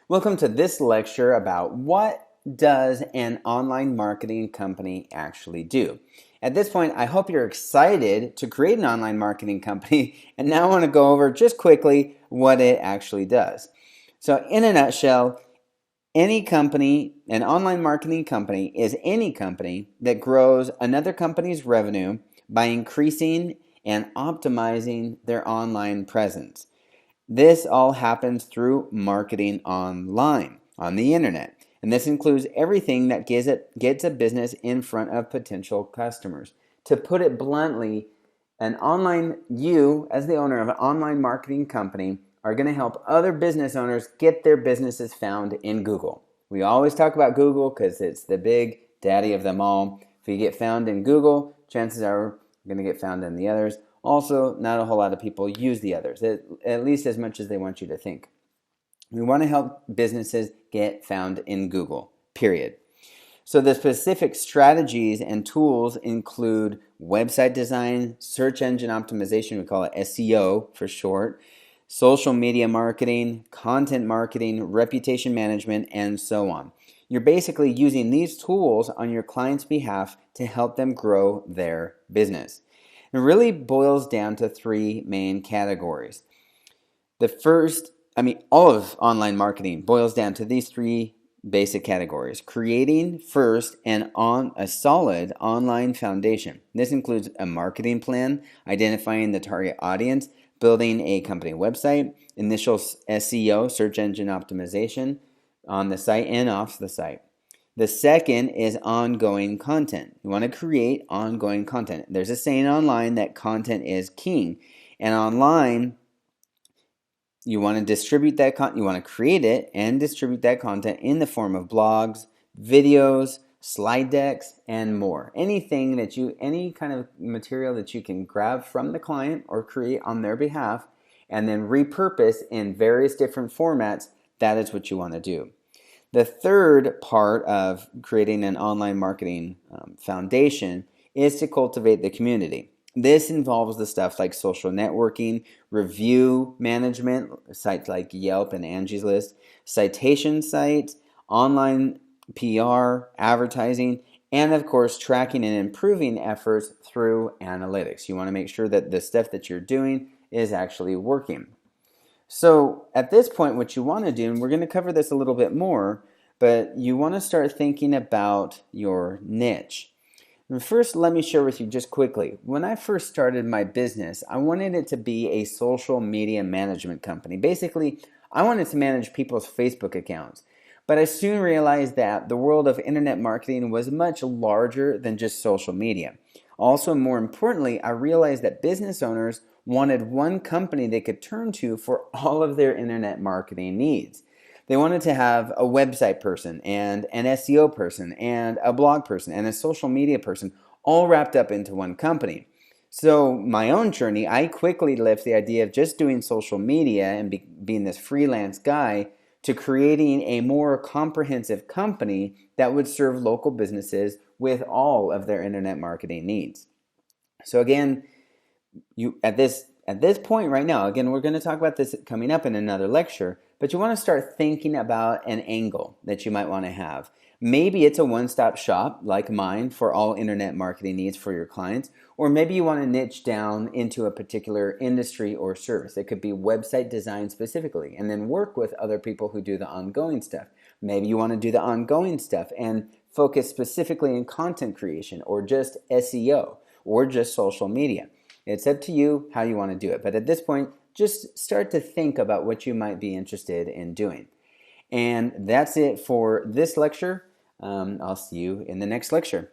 Welcome to this lecture about what does an online marketing company actually do. At this point, I hope you're excited to create an online marketing company, and now I want to go over just quickly what it actually does. So in a nutshell, any company, an online marketing company, is any company that grows another company's revenue by increasing and optimizing their online presence. This all happens through marketing online, on the internet. And this includes everything that gets a business in front of potential customers. To put it bluntly, you, as the owner of an online marketing company, are going to help other business owners get their businesses found in Google. We always talk about Google because it's the big daddy of them all. If you get found in Google, chances are you're going to get found in the others. Also, not a whole lot of people use the others, at least as much as they want you to think. We want to help businesses get found in Google, period. So the specific strategies and tools include website design, search engine optimization, we call it SEO for short, social media marketing, content marketing, reputation management, and so on. You're basically using these tools on your client's behalf to help them grow their business. It really boils down to three main categories. All of online marketing boils down to these three basic categories. Creating first a solid online foundation. This includes a marketing plan, identifying the target audience, building a company website, initial SEO, search engine optimization, on the site and off the site. The second is ongoing content. You want to create ongoing content. There's a saying online that content is king. And online, you want to distribute that content. You want to create it and distribute that content in the form of blogs, videos, slide decks, and more. Any kind of material that you can grab from the client or create on their behalf and then repurpose in various different formats, that is what you want to do. The third part of creating an online marketing foundation is to cultivate the community. This involves the stuff like social networking, review management, sites like Yelp and Angie's List, citation sites, online PR, advertising, and of course tracking and improving efforts through analytics. You want to make sure that the stuff that you're doing is actually working. So at this point, what you want to do, and we're going to cover this a little bit more, but you want to start thinking about your niche. And first, let me share with you just quickly. When I first started my business, I wanted it to be a social media management company. Basically, I wanted to manage people's Facebook accounts. But I soon realized that the world of internet marketing was much larger than just social media. Also, more importantly, I realized that business owners wanted one company they could turn to for all of their internet marketing needs. They wanted to have a website person and an SEO person and a blog person and a social media person all wrapped up into one company. So my own journey, I quickly left the idea of just doing social media and being this freelance guy to creating a more comprehensive company that would serve local businesses with all of their internet marketing needs. So again, at this point right now, again, we're going to talk about this coming up in another lecture, but you want to start thinking about an angle that you might want to have. Maybe it's a one-stop shop like mine for all internet marketing needs for your clients, or maybe you want to niche down into a particular industry or service. It could be website design specifically, and then work with other people who do the ongoing stuff. Maybe you want to do the ongoing stuff and focus specifically in content creation or just SEO or just social media. It's up to you how you want to do it. But at this point, just start to think about what you might be interested in doing. And that's it for this lecture. I'll see you in the next lecture.